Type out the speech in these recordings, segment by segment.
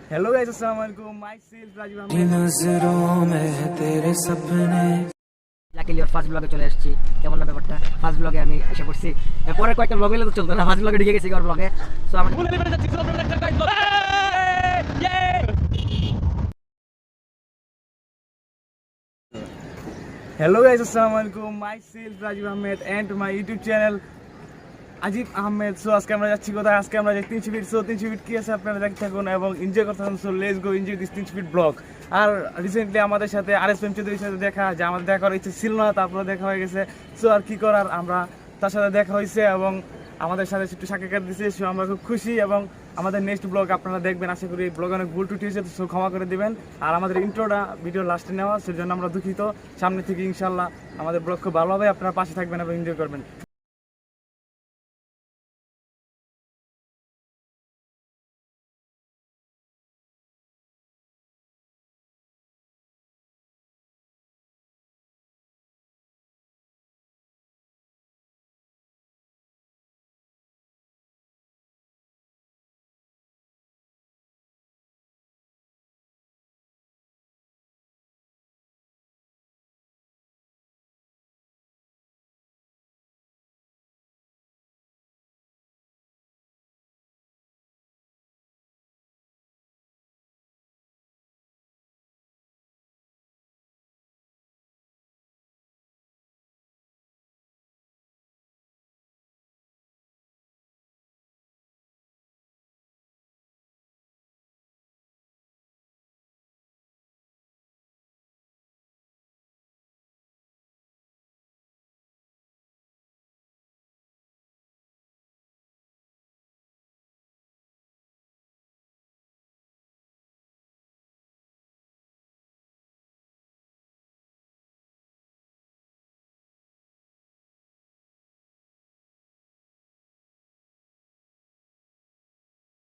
Hello guys, अस्सलाम वालेकुम। Myself Rajib Ahmed. नजरों में तेरे सपने লাকিলি ওর ফার্স্ট ব্লগে চলে আসছি। কেমন না ব্যাপারটা? ফার্স্ট ব্লগে আমি এসে পড়ছি। পরে কয়েকটা ব্লগ হলে তো চলতো না, ফার্স্ট ব্লগে ঢুকে গেছি ওর ব্লগে। সো আমি हेलो गाइस, अस्सलाम वालेकुम। Myself Rajib Ahmed and my YouTube channel Ajib Ahmed. So আজকে আমরা যাচ্ছি কোথায়? আজকে আমরা যাচ্ছি 300 ফিট। সো 300 ফিট কি আছে আপনারা দেখতে থাকুন এবং এনজয় করতে থাকুন। So let's go enjoy this 300 feet blog. আর রিসেন্টলি আমাদের সাথে আরএস প্রেম চৌধুরীর সাথে দেখা, যে আমাদের দেখা করার ইচ্ছে ছিল না, তারপরে দেখা হয়ে গেছে। সো আর কি করার, আমরা তার সাথে দেখা হয়েছে এবং আমাদের সাথে একটু সাক্ষাৎকার দিয়েছে। সো আমরা খুব খুশি এবং আমাদের নেক্সট ব্লগ আপনারা দেখবেন। আশা করি ব্লগ অনেক ভুল টুটি হয়েছে, সো ক্ষমা করে দিবেন। আর আমাদের ইন্ট্রোটা ভিডিও লাস্টে নেওয়া, সেজন্য আমরা দুঃখিত। সামনে থেকে ইনশাল্লাহ আমাদের ব্লগ খুব ভালো হবে, আপনারা পাশে থাকবেন এবং এনজয় করবেন।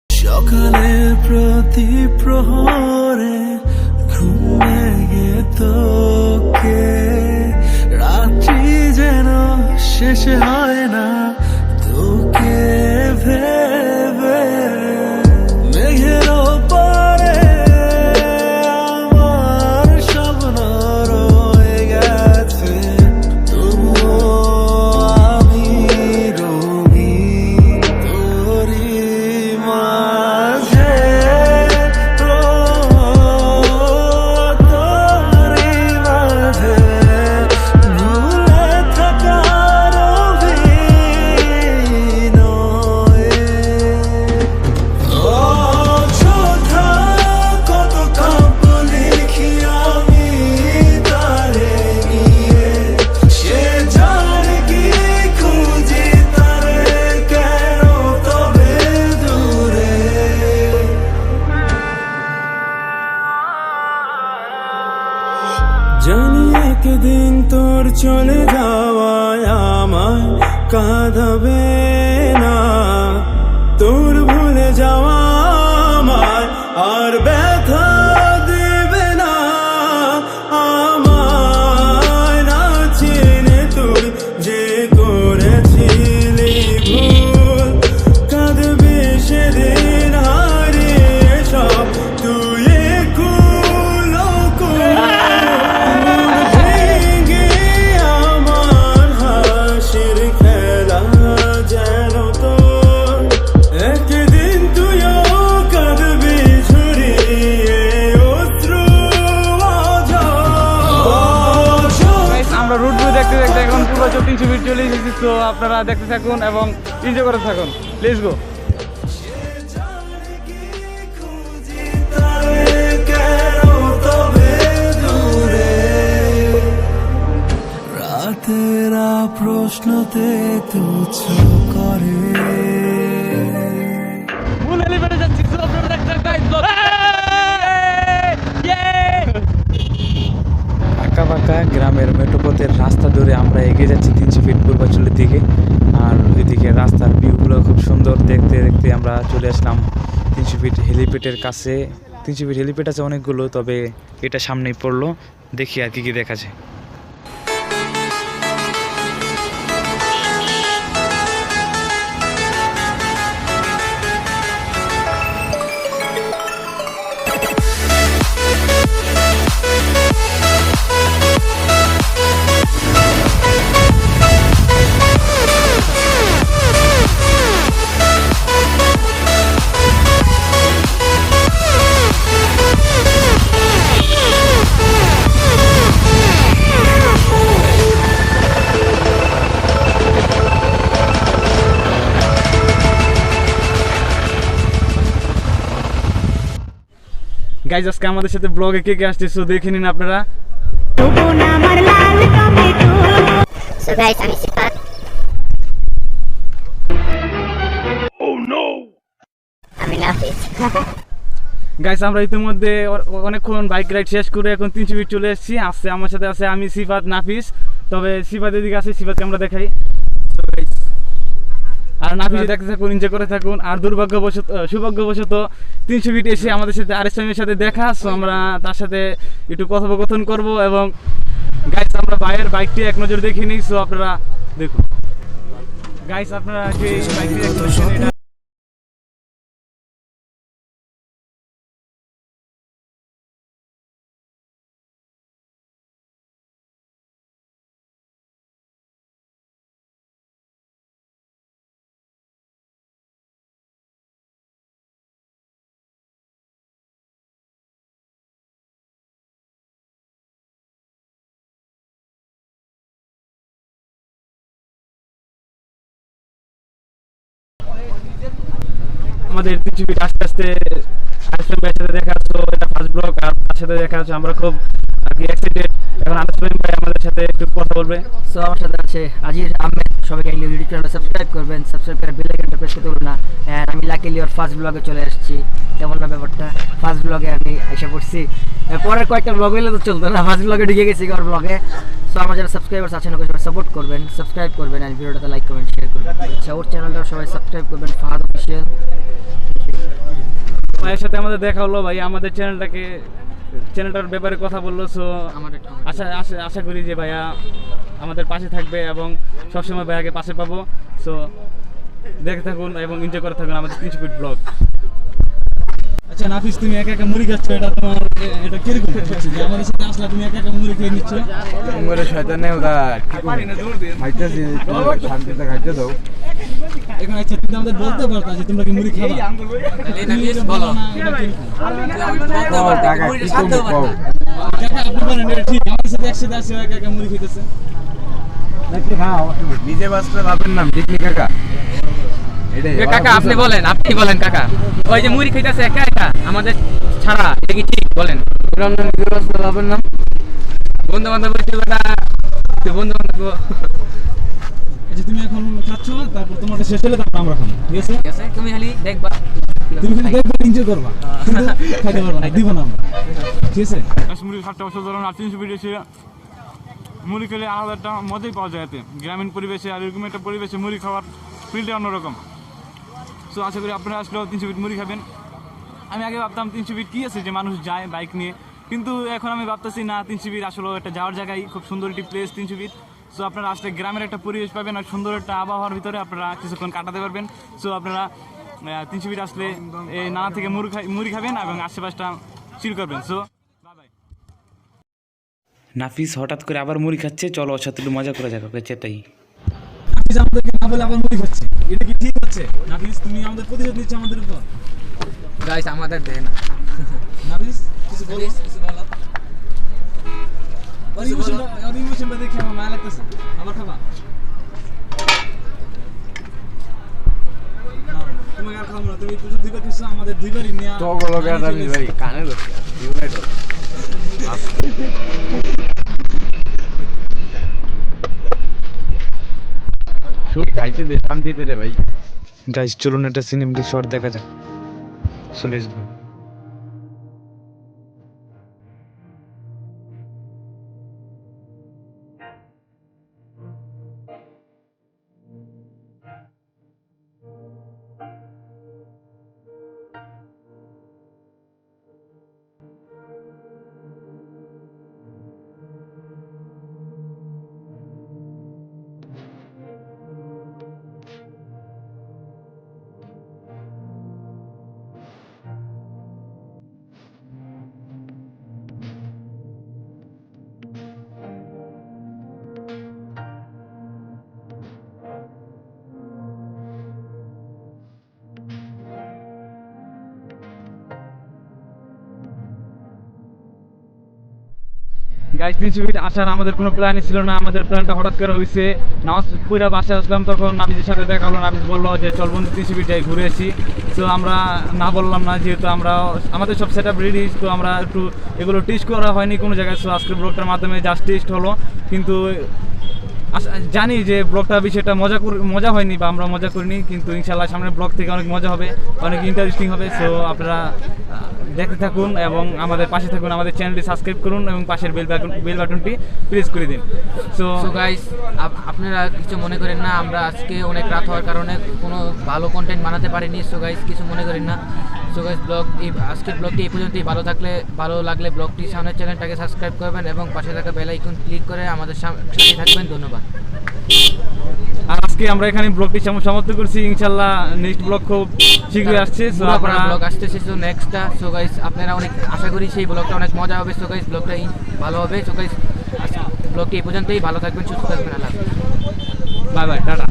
সকালের প্রতি প্রহরে ঘুমিয়ে তোকে, রাত্রি যেন শেষ হয় না তোকে ভেবে। মেঘের ওপরে আমার স্বপ্ন রয়ে গেছে, তবুও আমি রঙিন তোরই মাঝে, তোরই মাঝে ভুলে থাকার অভিনয়ে। অযথা কত কাব্য লিখি আমি তারে নিয়ে, সে জানে কি খুঁজি তারে কেন তবে দূরে। জানি একদিন তোর চলে যাওয়ায় আমায় কাঁদাবে না, তোর ভুলে যাওয়া আমায় আর ব্যথা দেবে না। আমায় না চিনে তুই যে করেছিলি ভুল, কাঁদবি সেদিন হারিয়ে সব তুই কুলো ভেঙে আমার হাসির খেলা যেন তোর। একদিন তুইও কাঁদবি ঝরিয়ে অশ্রু Guys, আমরা রুট ভিউ দেখতে দেখতে এখন পুরো 300 ফিট চলে এসেছি। তো আপনারা দেখতে থাকুন এবং এনজয় করতে থাকুন। Let's go. রাতেরা প্রশ্নতে তুচ্ছ করে, ফুল এলিভেটে যাচ্ছি। তো আপনারা দেখতে থাকুন গাইস। আঁকা বাঁকা গ্রামের মেঠোপথের রাস্তা ধরে আমরা এগিয়ে যাচ্ছি 300 ফিট পূর্বাঞ্চলের দিকে। আর ওইদিকে রাস্তার ভিউগুলো খুব সুন্দর। দেখতে দেখতে আমরা চলে আসলাম 300 ফিট হেলিপ্যাডের কাছে। 300 ফিট হেলিপ্যাড আছে অনেকগুলো, তবে এটা সামনেই পড়লো। দেখি আর কি কি দেখা যায়। গাইজ আজকে আমাদের সাথে ব্লগে কে কে আসছে সো দেখে নিন আপনারা। So guys, আমি সিফাত। আমি নাফিস। গাইস আমরা ইতিমধ্যে অনেকক্ষণ বাইক রাইড শেষ করে এখন 300 ফিট চলে এসেছি। আসছে আমার সাথে আছে আমি সিফাত নাফিস। তবে সিফাত এদিকে আছে, সিফাতকে আমরা দেখাই। আর নাফিস দেখতে থাকুন, এনজয় করে থাকুন। আর সৌভাগ্যবশত 300 ফিট এসে আমাদের সাথে আরেকজনের সাথে দেখা, সো আমরা তার সাথে একটু কথোপকথন করব। এবং গাইস আমরা ভাইয়ের বাইকটি এক নজর দেখে নিই, সো আপনারা দেখুন। গাইস আপনারা কি বাইকটি দেখছেন? এটা আমাদের 300 ফিট আস্তে আস্তে আরিফ ভাইয়ের সাথে দেখা, তো এটা ফার্স্ট ব্লগ। আর তার সাথে দেখা হচ্ছে, আমরা খুব আর কি এক্সাইটেড। এখন আরিফ ভাই আমাদের সাথে একটু কথা বলবে। সো আমার সাথে আছে আজিজ আহমেদ। সবাই ইউটিউব চ্যানেল সাবস্ক্রাইব করবেন, সাবস্ক্রাইব করে বেল আইকনটা প্রেস করতে ভুলবেন না। এন্ড আমি লাকিলি ওর ফার্স্ট ব্লগে চলে আসছি। কেমন না ব্যাপারটা? ফার্স্ট ব্লগে আমি এসে পড়ছি। পরের কয়েকটা ব্লগ হইলে তো চলতো না, ফার্স্ট ব্লগে ঢুকে গেছি ওর ব্লগে। সো আমার যারা সাবস্ক্রাইবার্স আছেন ওকে সবাই সাপোর্ট করবেন, সাবস্ক্রাইব করবেন আর ভিডিওটাতে লাইক করবেন, শেয়ার করবেন। আচ্ছা ওর চ্যানেলটা সবাই সাবস্ক্রাইব করবেন, ফাহাদ অফিশিয়াল। ভাইয়ের সাথে আমাদের দেখা হলো, ভাই আমাদের চ্যানেলটার ব্যাপারে কথা বললো। সো আশা করি যে ভাইয়া আমাদের পাশে থাকবে এবং সবসময় ভাইয়াকে পাশে পাবো। সো দেখে থাকুন এবং এনজয় করে থাকুন আমাদের 300 ফিট ব্লগ। আচ্ছা নাফিস, তুমি একা একা মুড়ি খাচ্ছ, এটা তোমার এটা কিরকম হচ্ছে যে আমাদের সাথে আসলে তুমি একা একা মুড়ি খেয়ে নিচ্ছ? উমরে শয়তানে ওদা খাইতেছি, শান্তিতে খাইতে দাও। এখন আচ্ছা তুমি আমাদের বলতে পারতা যে তোমরা কি মুড়ি খাবা? তুমি এটা বলো না, এটা কিরকম? কও কাকা কি তুমি কও। কাকা আপনি বলেন এটা ঠিক, আমাদের সাথে একসাথে আসে একা একা মুড়ি খেতেছে। নাকি খাও নিজে বাসতে ভাবেন নাম ঠিক নি কাকা। এটাই কাকা আপনি বলেন কাকা, ওই যে মুড়ি খাইতেছে একা একা আমাদের ছাড়া, এটা কি ঠিক? বলেন। আপনার নিজে বাসতে ভাবেন নাম বন্ধু বান্ধব বন্ধু বান্ধব। আচ্ছা তুমি এখন খাচ্ছ, তারপর তোমারটা শেষ হলে তারপর আমরা খাবো, ঠিক আছে? ঠিক আছে, তুমি খালি দেখবা, তুমি খালি দেখবে, এনজয় করবা, কিন্তু খাইতে পারবা না, দিব না আমরা, ঠিক আছে? কাশ্মীরি খাটটা অসাধারণ। আর 300 ফিট এসে মুড়ি খেলে আলাদা একটা মজাই পাওয়া যায় এতে, গ্রামীণ পরিবেশে। আর এরকম একটা পরিবেশে মুড়ি খাওয়ার ফিলটা অন্যরকম। সো আশা করি আপনারা আসলেও 300 ফিট মুড়ি খাবেন। আমি আগে ভাবতাম 300 ফিট কী আছে যে মানুষ যায় বাইক নিয়ে, কিন্তু এখন আমি ভাবতেছি না, 300 ফিট আসলেও একটা যাওয়ার জায়গায়, খুব সুন্দর একটি প্লেস 300 ফিট। সো আপনারা আসলে গ্রামের একটা পরিবেশ পাবেন আর সুন্দর একটা আবহাওয়ার ভিতরে আপনারা কিছুক্ষণ কাটাতে পারবেন। সো আপনারা 300 ফিট আসলে এই নানা থেকে মুড়ি খাবেন এবং আশেপাশটা চিল করবেন। So by. নাফিস হঠাৎ করে আবার মুড়ি খাচ্ছে, চলো ওর সাথে একটু মজা করা যাক, ওকে চেতাই। নাফিস আমাদেরকে না বলে আবার মুড়ি খাচ্ছে, এটা কি ঠিক হচ্ছে? নাফিস তুমি আমাদের প্রতিশোধ নিচ্ছ আমাদের উপর। গাইস আমাদের দেয় না। নাফিস কিছু বলো, ওর ইমোশনটা দেখে আমার মায়া লাগতেছে। আবার খাবা? তোমাকে আর খাবো না, তুমি প্রচুর দুইবার কিছু আমাদের দুইবারই নিয়ে তো গলো গাটা নি ভাই কানে ধরছে ইউনাইট শুট খাইতে দে শান্তিতে রে ভাই। গাইস চলুন একটা সিনেমেটিক শট দেখা যাক। চলে আসবো। গাইস 300 ফিট আসার আমাদের কোনো প্ল্যানই ছিল না, আমাদের প্ল্যানটা হঠাৎ করে হয়েছে। নামাজ পুরা বাসায় আসলাম, তখন নাবিজের সাথে দেখা হলো। নাবিজ বললো যে চল বন্ধু 300 ফিট যাই ঘুরে আসি। তো আমরা না বললাম না, যেহেতু আমরা আমাদের সব সেট আপ রেডি, তো আমরা একটু এগুলো টেস্ট করা হয়নি কোনো জায়গায়। সো আজকের ব্লগটার মাধ্যমে জাস্ট টেস্ট হলো, কিন্তু জানি যে ব্লগটা বিষয়টা মজা হয়নি বা আমরা মজা করিনি, কিন্তু ইনশাল্লাহ সামনের ব্লগ থেকে অনেক মজা হবে, অনেক ইন্টারেস্টিং হবে। সো আপনারা দেখতে থাকুন এবং আমাদের পাশে থাকুন, আমাদের চ্যানেলটি সাবস্ক্রাইব করুন এবং পাশের বেল বাটনটি প্রেস করে দিন। সো গাইস, আপনারা কিছু মনে করেন না, আমরা আজকে অনেক রাত হওয়ার কারণে কোনো ভালো কন্টেন্ট বানাতে পারিনি। সো গাইস, কিছু মনে করেন না। সো গাইস, আজকের ব্লগটি এই পর্যন্তই। ভালো লাগলে ব্লগটি সামনের চ্যানেলটাকে সাবস্ক্রাইব করবেন এবং পাশে থাকা বেল আইকন ক্লিক করে আমাদের সাথে থাকবেন। ধন্যবাদ। আর আজকে আমরা এখানে ব্লগটি সমাপ্ত করছি। ইনশাল্লাহ নেক্সট ব্লগ খুব শীঘ্রই আসছে। সো আপনারা ব্লগ আসতেছে, সো নেক্সটটা। সো গাইস, আপনারা অনেক আশা করি সেই ব্লগটা অনেক মজা হবে। সো গাইস, ব্লগটাই ভালো হবে। সো গাইস, ব্লগটি এই পর্যন্তই। ভালো থাকবেন, সুস্থ থাকবেন। আল্লাহ হাফেজ। Bye bye, tata.